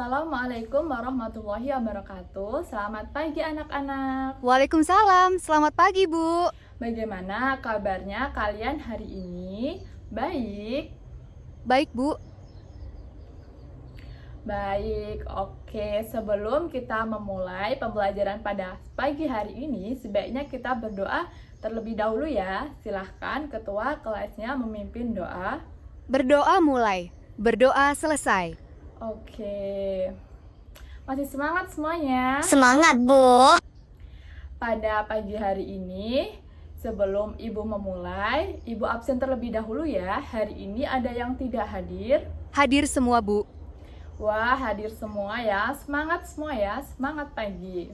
Assalamualaikum warahmatullahi wabarakatuh. Selamat pagi anak-anak. Waalaikumsalam, selamat pagi Bu. Bagaimana kabarnya kalian hari ini? Baik? Baik Bu. Baik, oke. Sebelum kita memulai pembelajaran pada pagi hari ini, sebaiknya kita berdoa terlebih dahulu ya. Silahkan ketua kelasnya memimpin doa. Berdoa mulai, berdoa selesai. Oke. Masih semangat semuanya? Semangat, Bu. Pada pagi hari ini, sebelum Ibu memulai, Ibu absen terlebih dahulu ya. Hari ini ada yang tidak hadir. Hadir semua Bu. Wah, hadir semua ya. Semangat semua ya. Semangat pagi.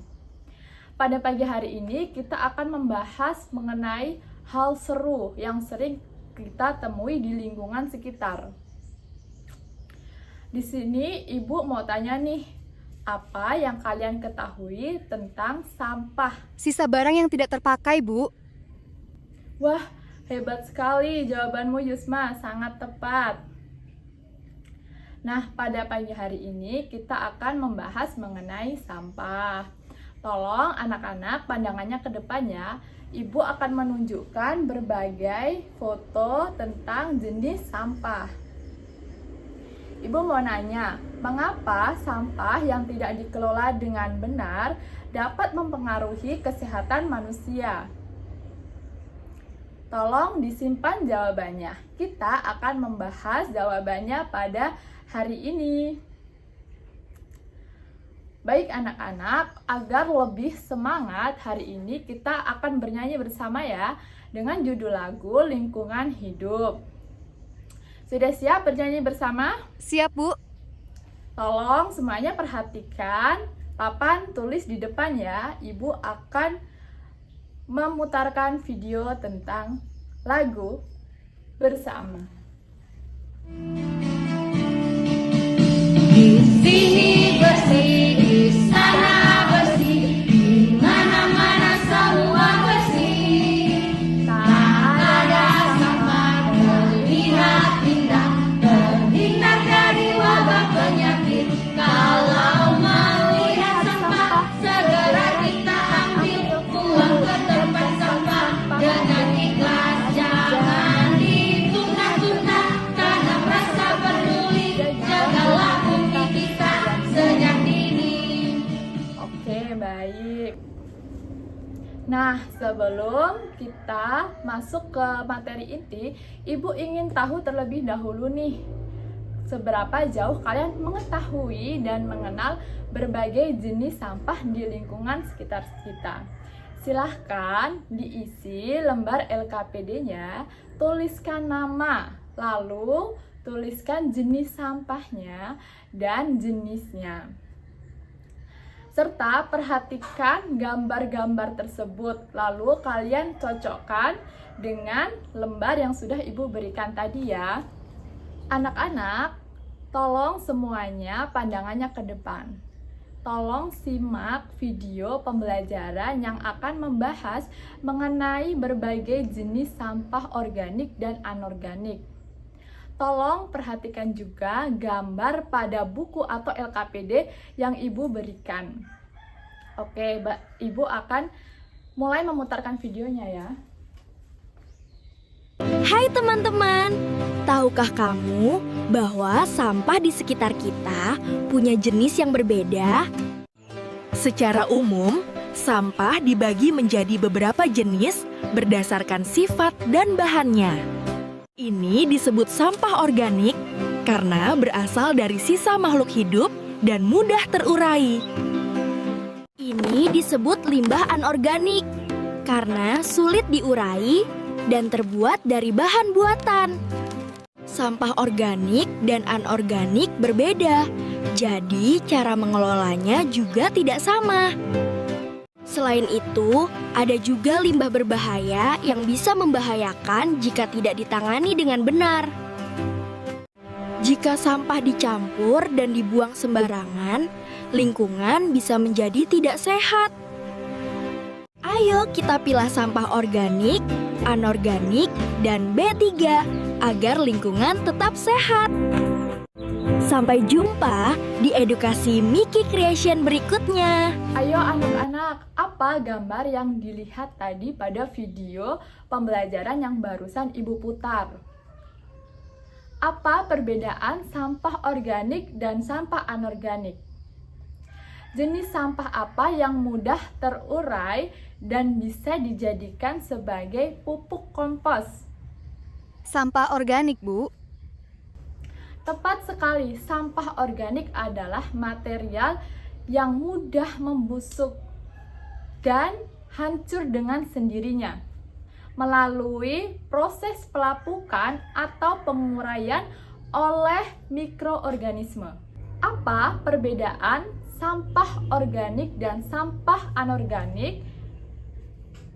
Pada pagi hari ini kita akan membahas mengenai hal seru yang sering kita temui di lingkungan sekitar. Di sini Ibu mau tanya nih, apa yang kalian ketahui tentang sampah? Sisa barang yang tidak terpakai Bu. Wah, hebat sekali jawabanmu Yusma, sangat tepat. Nah, pada pagi hari ini kita akan membahas mengenai sampah. Tolong anak-anak pandangannya ke depannya. Ibu akan menunjukkan berbagai foto tentang jenis sampah. Ibu mau nanya, mengapa sampah yang tidak dikelola dengan benar dapat mempengaruhi kesehatan manusia? Tolong disimpan jawabannya. Kita akan membahas jawabannya pada hari ini. Baik anak-anak, agar lebih semangat hari ini kita akan bernyanyi bersama ya dengan judul lagu Lingkungan Hidup. Sudah siap bernyanyi bersama? Siap Bu. Tolong semuanya perhatikan papan tulis di depan ya. Ibu akan memutarkan video tentang lagu bersama. Di sini bersih, di sana bersih, di mana-mana semua bersih. Tak ada sampah terlihat indah, terhindar dari wabah penyakit. Kalau melihat sampah, segera kita ambil, buang ke tempat sampah dengan ikhlas. Jangan ditunda-tunda, tanam rasa peduli, jagalah bumi kita sejak dini. Oke, baik. Nah, sebelum kita masuk ke materi inti, Ibu ingin tahu terlebih dahulu nih, seberapa jauh kalian mengetahui dan mengenal berbagai jenis sampah di lingkungan sekitar kita. Silahkan diisi lembar LKPD-nya, tuliskan nama, lalu tuliskan jenis sampahnya dan jenisnya. Serta perhatikan gambar-gambar tersebut, lalu kalian cocokkan dengan lembar yang sudah Ibu berikan tadi ya. Anak-anak, tolong semuanya pandangannya ke depan. Tolong simak video pembelajaran yang akan membahas mengenai berbagai jenis sampah organik dan anorganik. Tolong perhatikan juga gambar pada buku atau LKPD yang Ibu berikan. Oke, Ibu akan mulai memutarkan videonya ya. Hai teman-teman, tahukah kamu bahwa sampah di sekitar kita punya jenis yang berbeda? Secara umum, sampah dibagi menjadi beberapa jenis berdasarkan sifat dan bahannya. Ini disebut sampah organik karena berasal dari sisa makhluk hidup dan mudah terurai. Ini disebut limbah anorganik karena sulit diurai dan terbuat dari bahan buatan. Sampah organik dan anorganik berbeda, jadi cara mengelolanya juga tidak sama. Selain itu, ada juga limbah berbahaya yang bisa membahayakan jika tidak ditangani dengan benar. Jika sampah dicampur dan dibuang sembarangan, lingkungan bisa menjadi tidak sehat. Ayo kita pilah sampah organik, anorganik, dan B3 agar lingkungan tetap sehat. Sampai jumpa di edukasi Miki Creation berikutnya. Ayo anak-anak, apa gambar yang dilihat tadi pada video pembelajaran yang barusan Ibu putar? Apa perbedaan sampah organik dan sampah anorganik? Jenis sampah apa yang mudah terurai dan bisa dijadikan sebagai pupuk kompos? Sampah organik, Bu. Tepat sekali, sampah organik adalah material yang mudah membusuk dan hancur dengan sendirinya melalui proses pelapukan atau penguraian oleh mikroorganisme. Apa perbedaan sampah organik dan sampah anorganik?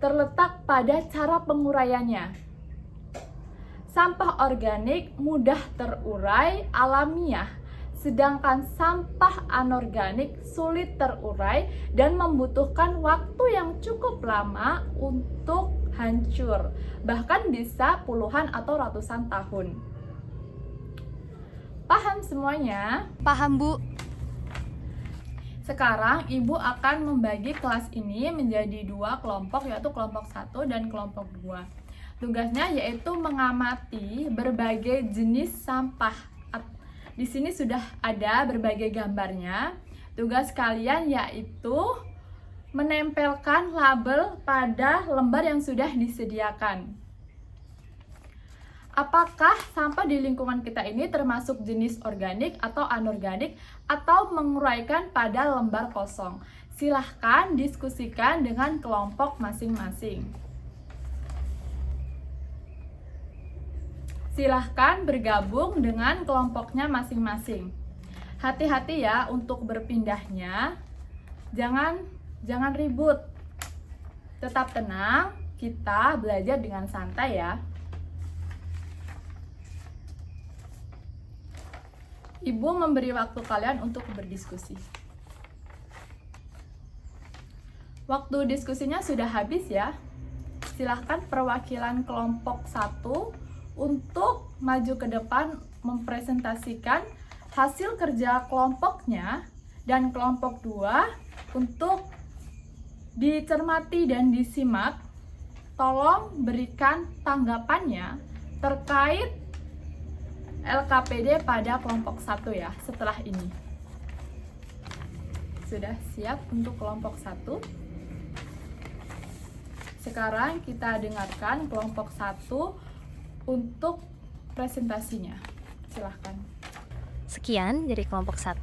Terletak pada cara penguraiannya. Sampah organik mudah terurai alamiah, sedangkan sampah anorganik sulit terurai dan membutuhkan waktu yang cukup lama untuk hancur, bahkan bisa puluhan atau ratusan tahun. Paham semuanya? Paham, Bu. Sekarang Ibu akan membagi kelas ini menjadi dua kelompok, yaitu kelompok 1 dan kelompok 2. Tugasnya yaitu mengamati berbagai jenis sampah. Di sini sudah ada berbagai gambarnya. Tugas kalian yaitu menempelkan label pada lembar yang sudah disediakan. Apakah sampah di lingkungan kita ini termasuk jenis organik atau anorganik atau menguraikan pada lembar kosong? Silahkan diskusikan dengan kelompok masing-masing. Silahkan bergabung dengan kelompoknya masing-masing. Hati-hati ya untuk berpindahnya. Jangan ribut. Tetap tenang, kita belajar dengan santai ya. Ibu memberi waktu kalian untuk berdiskusi. Waktu diskusinya sudah habis ya. Silahkan perwakilan kelompok 1 untuk maju ke depan mempresentasikan hasil kerja kelompoknya, dan kelompok 2 untuk dicermati dan disimak. Tolong berikan tanggapannya terkait LKPD pada kelompok 1 ya setelah ini. Sudah siap untuk kelompok 1? Sekarang kita dengarkan kelompok 1 untuk presentasinya. Silahkan. Sekian dari kelompok 1.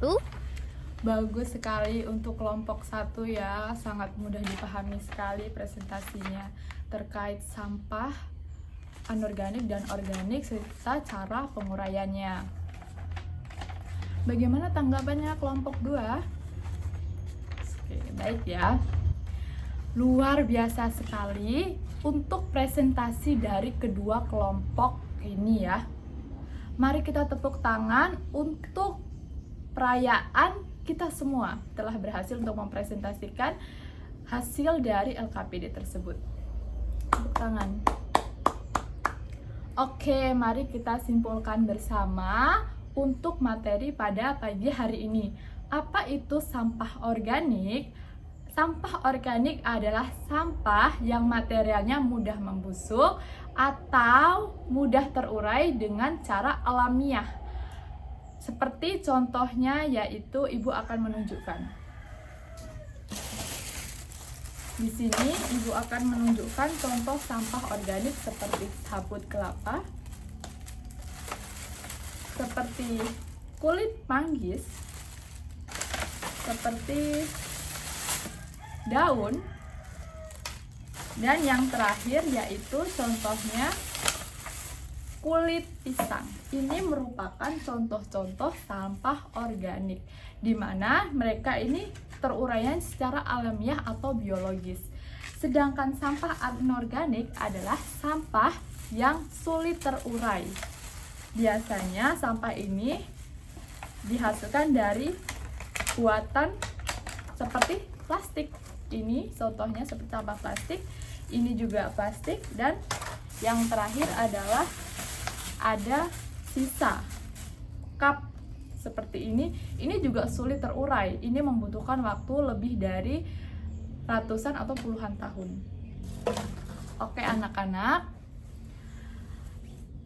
Bagus sekali untuk kelompok 1 ya, sangat mudah dipahami sekali presentasinya terkait sampah anorganik dan organik serta cara penguraiannya. Bagaimana tanggapannya kelompok 2? Oke, baik ya. Luar biasa sekali untuk presentasi dari kedua kelompok ini ya. Mari kita tepuk tangan untuk perayaan kita semua telah berhasil untuk mempresentasikan hasil dari LKPD tersebut. Tepuk tangan. Oke, mari kita simpulkan bersama untuk materi pada pagi hari ini. Apa itu sampah organik? Sampah organik adalah sampah yang materialnya mudah membusuk atau mudah terurai dengan cara alamiah. Seperti contohnya yaitu Ibu akan menunjukkan. Di sini Ibu akan menunjukkan contoh sampah organik seperti sabut kelapa, seperti kulit manggis, seperti daun, dan yang terakhir yaitu contohnya kulit pisang. Ini merupakan contoh-contoh sampah organik di mana mereka ini teruraian secara alamiah atau biologis. Sedangkan sampah anorganik adalah sampah yang sulit terurai. Biasanya sampah ini dihasilkan dari buatan seperti plastik. Ini contohnya seperti sampah plastik, ini juga plastik, dan yang terakhir adalah ada sisa cup seperti ini juga sulit terurai. Ini membutuhkan waktu lebih dari ratusan atau puluhan tahun. Oke anak-anak,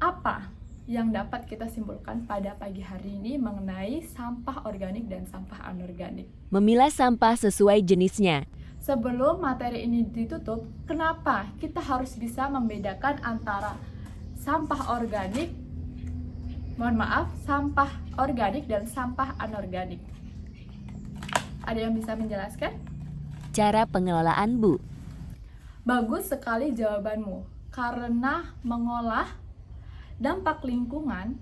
apa yang dapat kita simpulkan pada pagi hari ini mengenai sampah organik dan sampah anorganik? Memilah sampah sesuai jenisnya. Sebelum materi ini ditutup, kenapa kita harus bisa membedakan antara sampah organik, sampah organik dan sampah anorganik? Ada yang bisa menjelaskan? Cara pengelolaan, Bu. Bagus sekali jawabanmu, karena mengolah dampak lingkungan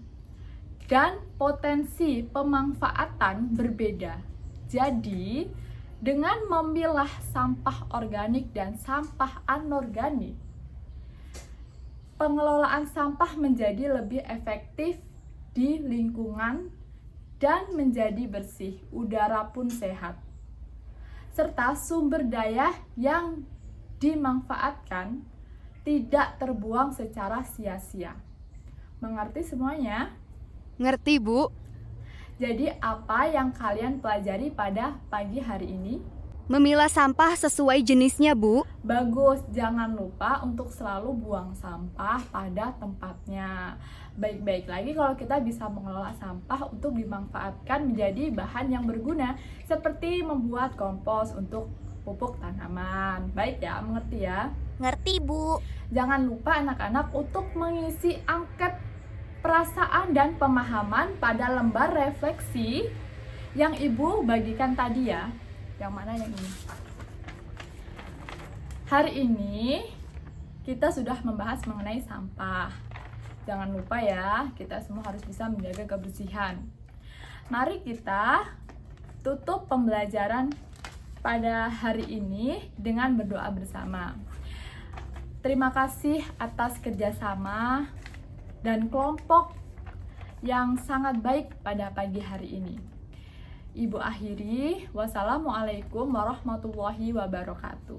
dan potensi pemanfaatan berbeda. Jadi, dengan memilah sampah organik dan sampah anorganik, pengelolaan sampah menjadi lebih efektif di lingkungan dan menjadi bersih, udara pun sehat. Serta sumber daya yang dimanfaatkan tidak terbuang secara sia-sia. Mengerti semuanya? Ngerti, Bu? Jadi apa yang kalian pelajari pada pagi hari ini? Memilah sampah sesuai jenisnya, Bu. Bagus, jangan lupa untuk selalu buang sampah pada tempatnya. Baik-baik lagi kalau kita bisa mengelola sampah untuk dimanfaatkan menjadi bahan yang berguna, seperti membuat kompos untuk pupuk tanaman. Baik ya, mengerti ya? Ngerti, Bu. Jangan lupa anak-anak untuk mengisi angket perasaan dan pemahaman pada lembar refleksi yang Ibu bagikan tadi ya. Yang mana yang ini? Hari ini kita sudah membahas mengenai sampah. Jangan lupa ya, kita semua harus bisa menjaga kebersihan. Mari kita tutup pembelajaran pada hari ini dengan berdoa bersama. Terima kasih atas kerjasama dan kelompok yang sangat baik pada pagi hari ini. Ibu akhiri, wassalamualaikum warahmatullahi wabarakatuh.